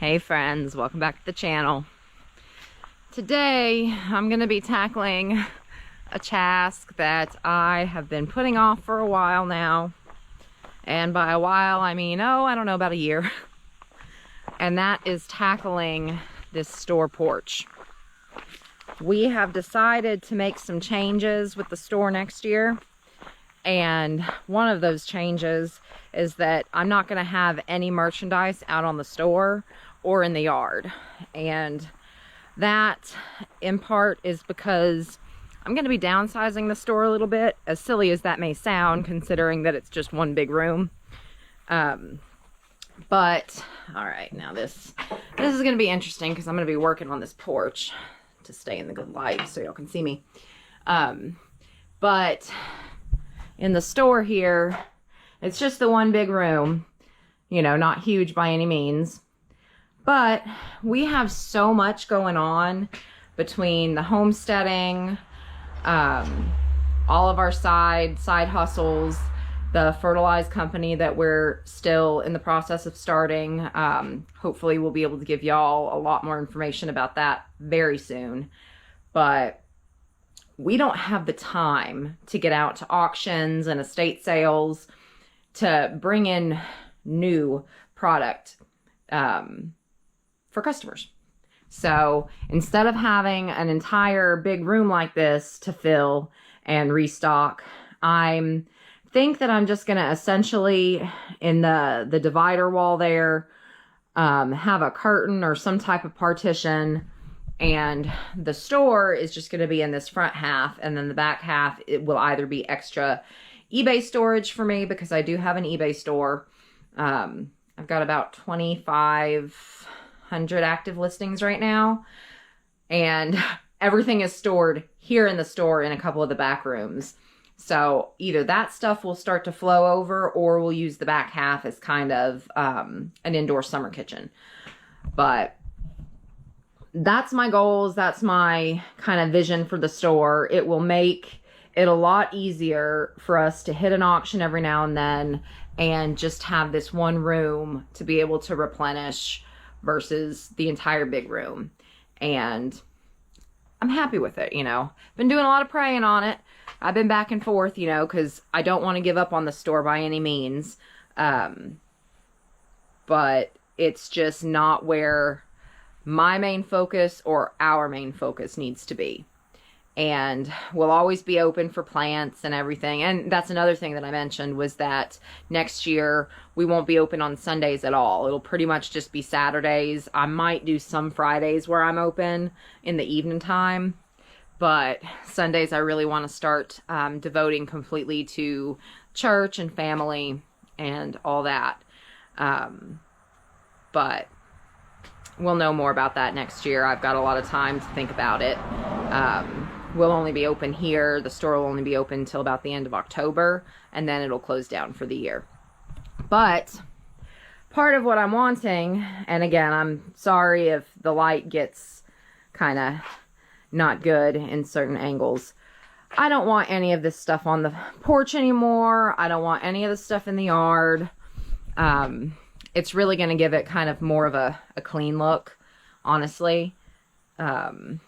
Hey friends, welcome back to the channel. Today I'm going to be tackling a task that I have been putting off for a while now. And by a while I mean, I don't know, about a year. And that is tackling this store porch. We have decided to make some changes with the store next year. And one of those changes is that I'm not going to have any merchandise out on the store or in the yard. And that in part is because I'm going to be downsizing the store a little bit, as silly as that may sound, considering that it's just one big room. But all right, now this is going to be interesting because I'm going to be working on this porch to stay in the good light so y'all can see me. But in the store here, it's just the one big room, you know, not huge by any means. But we have so much going on between the homesteading, all of our side hustles, the fertilized company that we're still in the process of starting. Hopefully we'll be able to give y'all a lot more information about that very soon. But we don't have the time to get out to auctions and estate sales to bring in new product for customers. So instead of having an entire big room like this to fill and restock, I think that I'm just going to essentially, in the divider wall there, have a curtain or some type of partition. And the store is just going to be in this front half, and then the back half, it will either be extra eBay storage for me, because I do have an eBay store. I've got about 2,500 active listings right now, and everything is stored here in the store in a couple of the back rooms. So either that stuff will start to flow over, or we'll use the back half as kind of an indoor summer kitchen. But that's my goals. That's my kind of vision for the store. It will make it a lot easier for us to hit an auction every now and then and just have this one room to be able to replenish versus the entire big room. And I'm happy with it, you know. Been doing a lot of praying on it. I've been back and forth, you know, because I don't want to give up on the store by any means. But it's just not where my main focus or our main focus needs to be. And we'll always be open for plants and everything. And that's another thing that I mentioned, was that next year we won't be open on Sundays at all. It'll pretty much just be Saturdays. I might do some Fridays where I'm open in the evening time, but Sundays I really want to start devoting completely to church and family and all that. But we'll know more about that next year. I've got a lot of time to think about it. We'll only be open here. The store will only be open until about the end of October, and then it'll close down for the year. But part of what I'm wanting, and again, I'm sorry if the light gets kind of not good in certain angles. I don't want any of this stuff on the porch anymore. I don't want any of this stuff in the yard. It's really going to give it kind of more of a clean look, honestly. And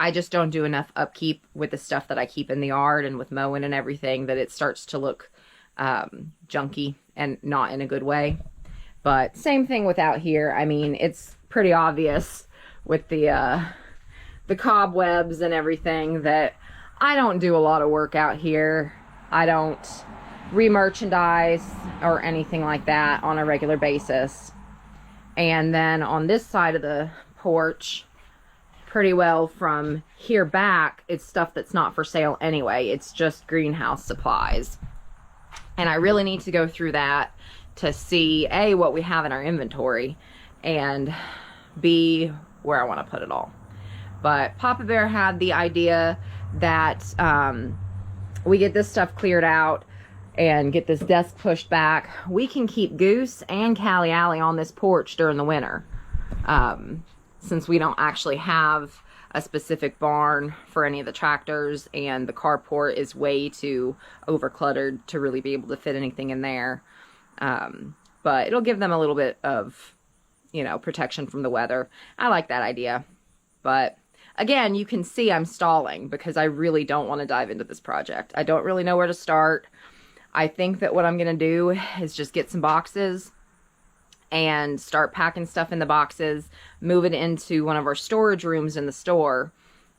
I just don't do enough upkeep with the stuff that I keep in the yard and with mowing and everything, that it starts to look junky and not in a good way. But same thing with out here. I mean, it's pretty obvious with the cobwebs and everything that I don't do a lot of work out here. I don't re-merchandise or anything like that on a regular basis. And then on this side of the porch, pretty well from here back, it's stuff that's not for sale anyway. It's just greenhouse supplies. And I really need to go through that to see A, what we have in our inventory, and B, where I want to put it all. But Papa Bear had the idea that we get this stuff cleared out and get this desk pushed back. We can keep Goose and Callie Alley on this porch during the winter. Since we don't actually have a specific barn for any of the tractors, and the carport is way too overcluttered to really be able to fit anything in there. But it'll give them a little bit of you know, protection from the weather. I like that idea. But again, you can see I'm stalling because I really don't want to dive into this project. I don't really know where to start. I think that what I'm going to do is just get some boxes and start packing stuff in the boxes, move it into one of our storage rooms in the store,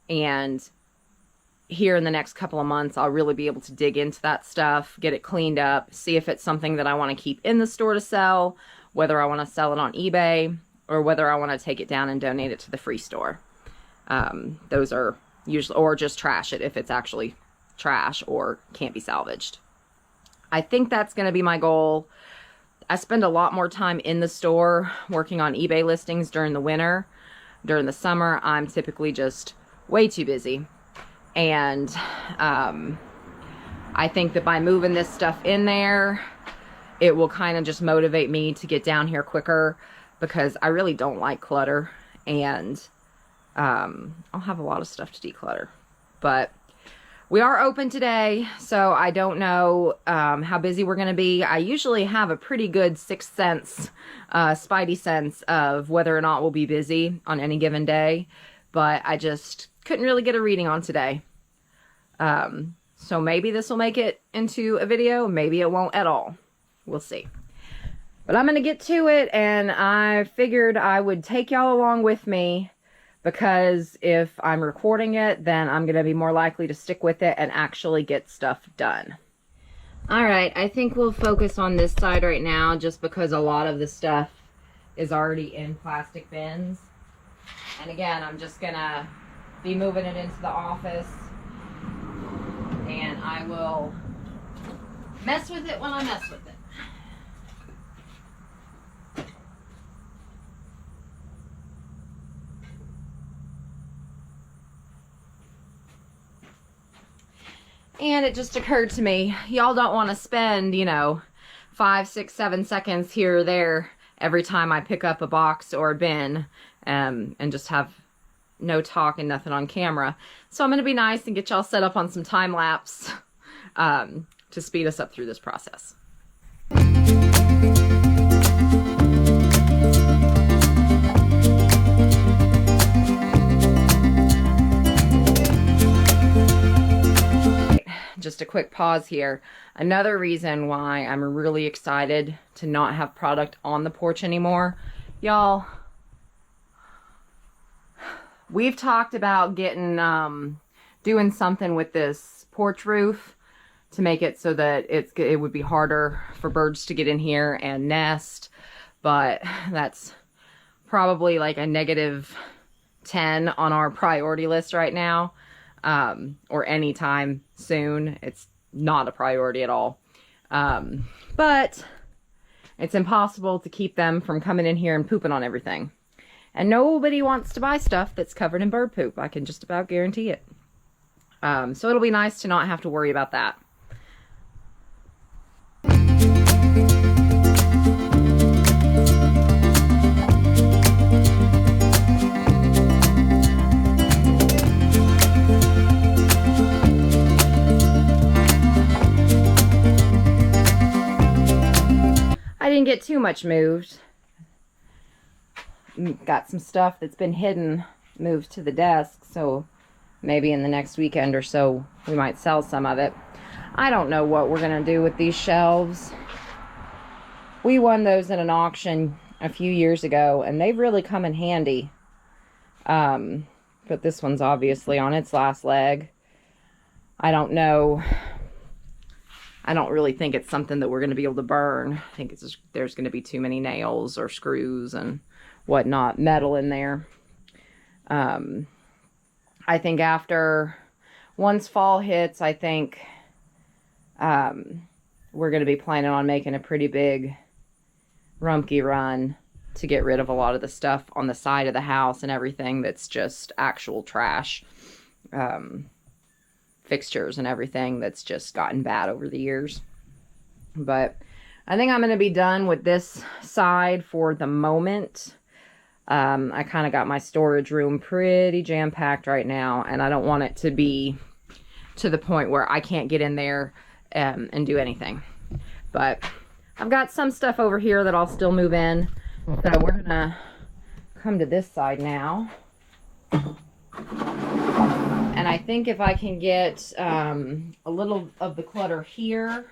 and here in the next couple of months, I'll really be able to dig into that stuff, get it cleaned up, see if it's something that I want to keep in the store to sell, whether I want to sell it on eBay, or whether I want to take it down and donate it to the free store. Those are usually, or just trash it if it's actually trash or can't be salvaged. I think that's going to be my goal. I spend a lot more time in the store working on eBay listings during the winter. During the summer, I'm typically just way too busy. And I think that by moving this stuff in there, it will kind of just motivate me to get down here quicker, because I really don't like clutter, and I'll have a lot of stuff to declutter. But we are open today, so I don't know how busy we're going to be. I usually have a pretty good sixth sense, spidey sense of whether or not we'll be busy on any given day, but I just couldn't really get a reading on today. So maybe this will make it into a video, maybe it won't at all. We'll see. But I'm going to get to it, and I figured I would take y'all along with me, because if I'm recording it, then I'm going to be more likely to stick with it and actually get stuff done. Alright, I think we'll focus on this side right now, just because a lot of the stuff is already in plastic bins. And again, I'm just going to be moving it into the office, and I will mess with it when I mess with it. And it just occurred to me, y'all don't want to spend, you know, 5, 6, 7 seconds here or there every time I pick up a box or a bin, and just have no talk and nothing on camera. So I'm going to be nice and get y'all set up on some time lapse to speed us up through this process. Just a quick pause here. Another reason why I'm really excited to not have product on the porch anymore. Y'all, we've talked about getting, doing something with this porch roof to make it so that it would be harder for birds to get in here and nest. But that's probably like a -10 on our priority list right now. Or anytime soon. It's not a priority at all. But it's impossible to keep them from coming in here and pooping on everything. And nobody wants to buy stuff that's covered in bird poop. I can just about guarantee it. So it'll be nice to not have to worry about that. I didn't get too much moved. Got some stuff that's been hidden moved to the desk, so maybe in the next weekend or so we might sell some of it. I don't know what we're gonna do with these shelves. We won those in an auction a few years ago, and they've really come in handy. But this one's obviously on its last leg. I don't know. I don't really think it's something that we're going to be able to burn. I think there's going to be too many nails or screws and whatnot, metal in there. I think once fall hits, I think we're going to be planning on making a pretty big Rumpke run to get rid of a lot of the stuff on the side of the house and everything that's just actual trash. Fixtures and everything that's just gotten bad over the years. But I think I'm going to be done with this side for the moment. I kind of got my storage room pretty jam-packed right now, and I don't want it to be to the point where I can't get in there and do anything. But I've got some stuff over here that I'll still move in. So we're gonna come to this side now. And I think if I can get a little of the clutter here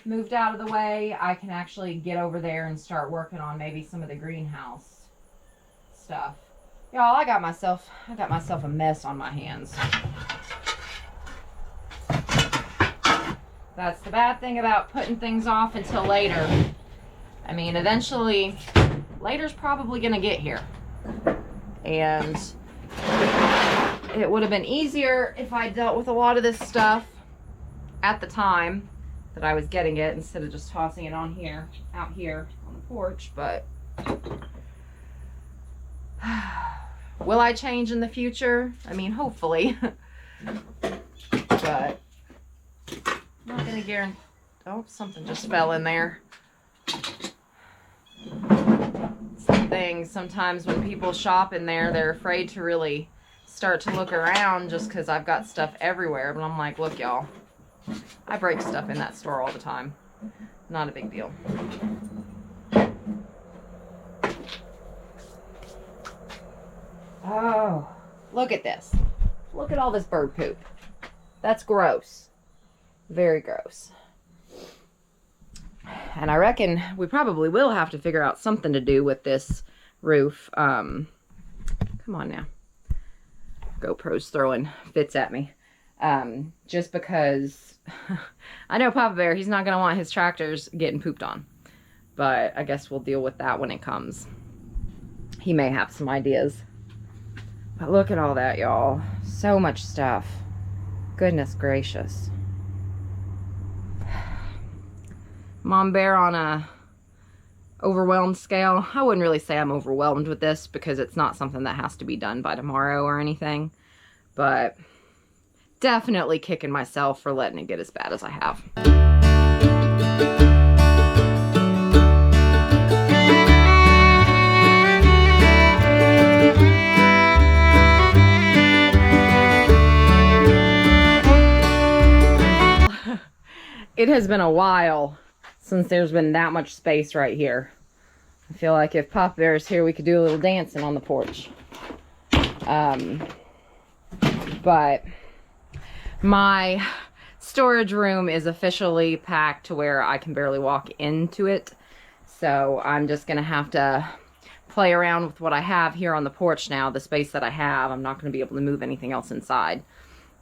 moved out of the way, I can actually get over there and start working on maybe some of the greenhouse stuff. Y'all, I got myself a mess on my hands. That's the bad thing about putting things off until later. I mean, eventually, later's probably gonna get here. And it would have been easier if I dealt with a lot of this stuff at the time that I was getting it instead of just tossing it on here, out here on the porch, but will I change in the future? I mean, hopefully, but I'm not gonna guarantee. Oh, something just fell in there. Some things, sometimes when people shop in there, they're afraid to really start to look around just because I've got stuff everywhere. But I'm like, look, y'all, I break stuff in that store all the time. Not a big deal. Oh, look at this. Look at all this bird poop. That's gross. Very gross. And I reckon we probably will have to figure out something to do with this roof. Come on now. GoPro's throwing fits at me. Just because I know Papa Bear, he's not going to want his tractors getting pooped on. But I guess we'll deal with that when it comes. He may have some ideas. But look at all that, y'all. So much stuff. Goodness gracious. Mom Bear on a overwhelmed scale. I wouldn't really say I'm overwhelmed with this because it's not something that has to be done by tomorrow or anything. But definitely kicking myself for letting it get as bad as I have. It has been a while since there's been that much space right here. I feel like if Papa Bear is here, we could do a little dancing on the porch. But my storage room is officially packed to where I can barely walk into it. So I'm just going to have to play around with what I have here on the porch now, the space that I have. I'm not going to be able to move anything else inside.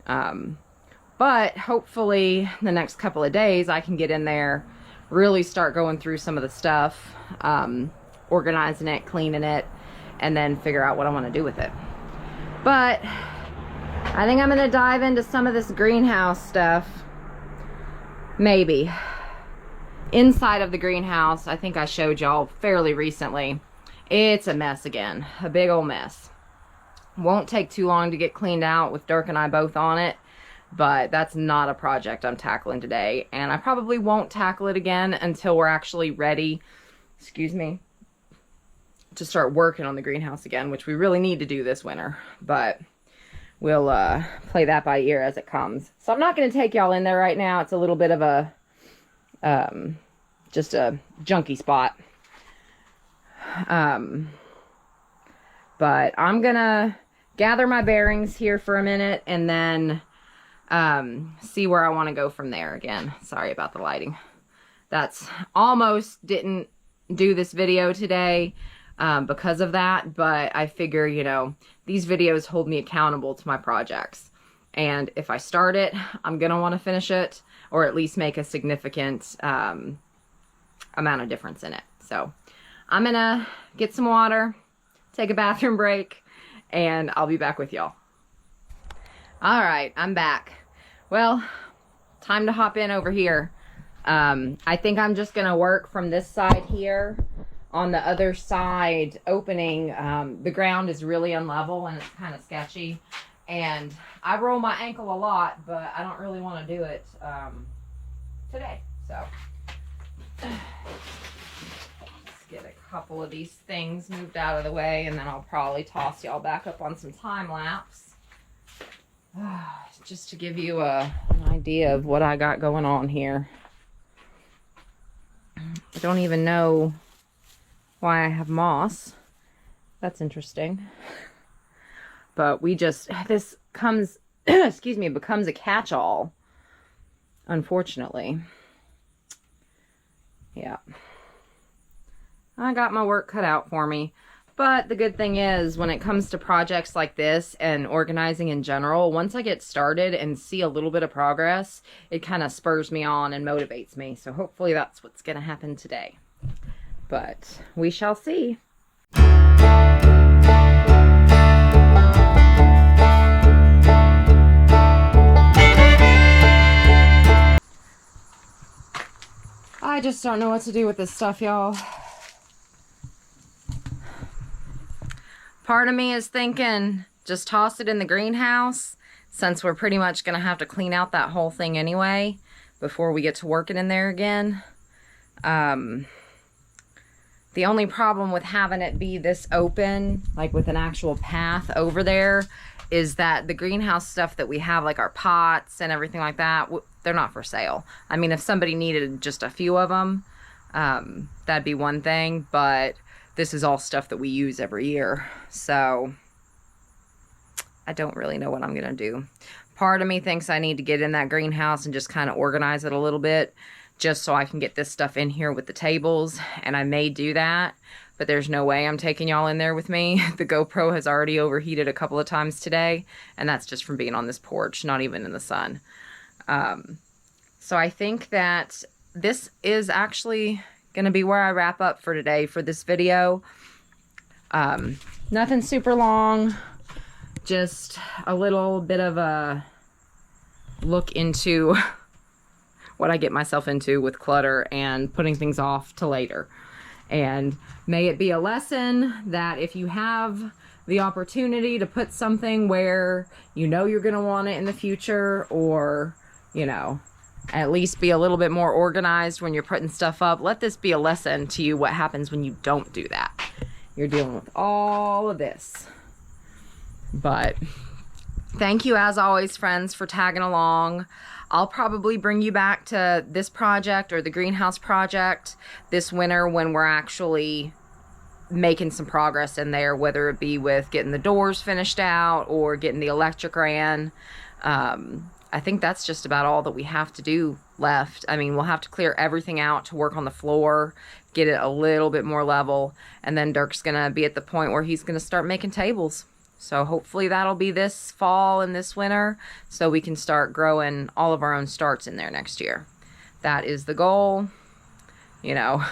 But hopefully the next couple of days I can get in there, really start going through some of the stuff, organizing it, cleaning it, and then figure out what I want to do with it. But I think I'm going to dive into some of this greenhouse stuff. Maybe. Inside of the greenhouse, I think I showed y'all fairly recently. It's a mess again. A big old mess. Won't take too long to get cleaned out with Dirk and I both on it. But that's not a project I'm tackling today. And I probably won't tackle it again until we're actually ready, excuse me, to start working on the greenhouse again, which we really need to do this winter. But we'll play that by ear as it comes. So I'm not going to take y'all in there right now. It's a little bit of a, just a junky spot. But I'm going to gather my bearings here for a minute and then see where I want to go from there. Again, sorry about the lighting. That's almost didn't do this video today because of that, but I figure, you know, these videos hold me accountable to my projects, and if I start it, I'm gonna want to finish it, or at least make a significant amount of difference in it. So I'm gonna get some water, take a bathroom break, and I'll be back with y'all. All right, I'm back. Well, time to hop in over here. I think I'm just gonna work from this side here. On the other side opening, the ground is really unlevel and it's kind of sketchy. And I roll my ankle a lot, but I don't really want to do it today. So let's get a couple of these things moved out of the way, and then I'll probably toss y'all back up on some time lapse. Just to give you an idea of what I got going on here. I don't even know why I have moss. That's interesting. But we just, this comes, excuse me, becomes a catch-all, unfortunately. Yeah. I got my work cut out for me. But the good thing is, when it comes to projects like this and organizing in general, once I get started and see a little bit of progress, it kind of spurs me on and motivates me. So hopefully that's what's going to happen today. But we shall see. I just don't know what to do with this stuff, y'all. Part of me is thinking, just toss it in the greenhouse, since we're pretty much going to have to clean out that whole thing anyway before we get to working in there again. The only problem with having it be this open, like with an actual path over there, is that the greenhouse stuff that we have, like our pots and everything like that, they're not for sale. I mean, if somebody needed just a few of them, that'd be one thing, but this is all stuff that we use every year. So I don't really know what I'm going to do. Part of me thinks I need to get in that greenhouse and just kind of organize it a little bit, just so I can get this stuff in here with the tables. And I may do that, but there's no way I'm taking y'all in there with me. The GoPro has already overheated a couple of times today, and that's just from being on this porch, not even in the sun. So I think that this is actually going to be where I wrap up for today for this video. Nothing super long, just a little bit of a look into what I get myself into with clutter and putting things off to later. And may it be a lesson that if you have the opportunity to put something where you know you're going to want it in the future, or, you know, at least be a little bit more organized when you're putting stuff up, let this be a lesson to you what happens when you don't do that. You're dealing with all of this. But thank you, as always, friends, for tagging along. I'll probably bring you back to this project or the greenhouse project this winter when we're actually making some progress in there, whether it be with getting the doors finished out or getting the electric ran. I think that's just about all that we have to do left. I mean, we'll have to clear everything out to work on the floor, get it a little bit more level, and then Dirk's gonna be at the point where he's gonna start making tables. So hopefully that'll be this fall and this winter, so we can start growing all of our own starts in there next year. That is the goal. You know,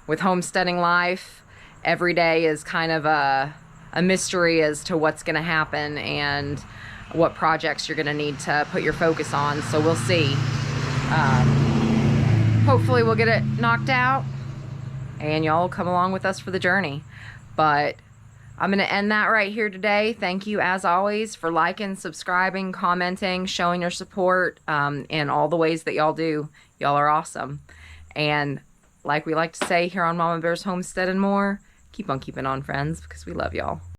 with homesteading life, every day is kind of a mystery as to what's gonna happen and what projects you're gonna need to put your focus on. So we'll see. Hopefully we'll get it knocked out and y'all will come along with us for the journey. But I'm going to end that right here today. Thank you, as always, for liking, subscribing, commenting, showing your support in all the ways that y'all do. Y'all are awesome. And like we like to say here on Mama Bear's Homestead and More, keep on keeping on, friends, because we love y'all.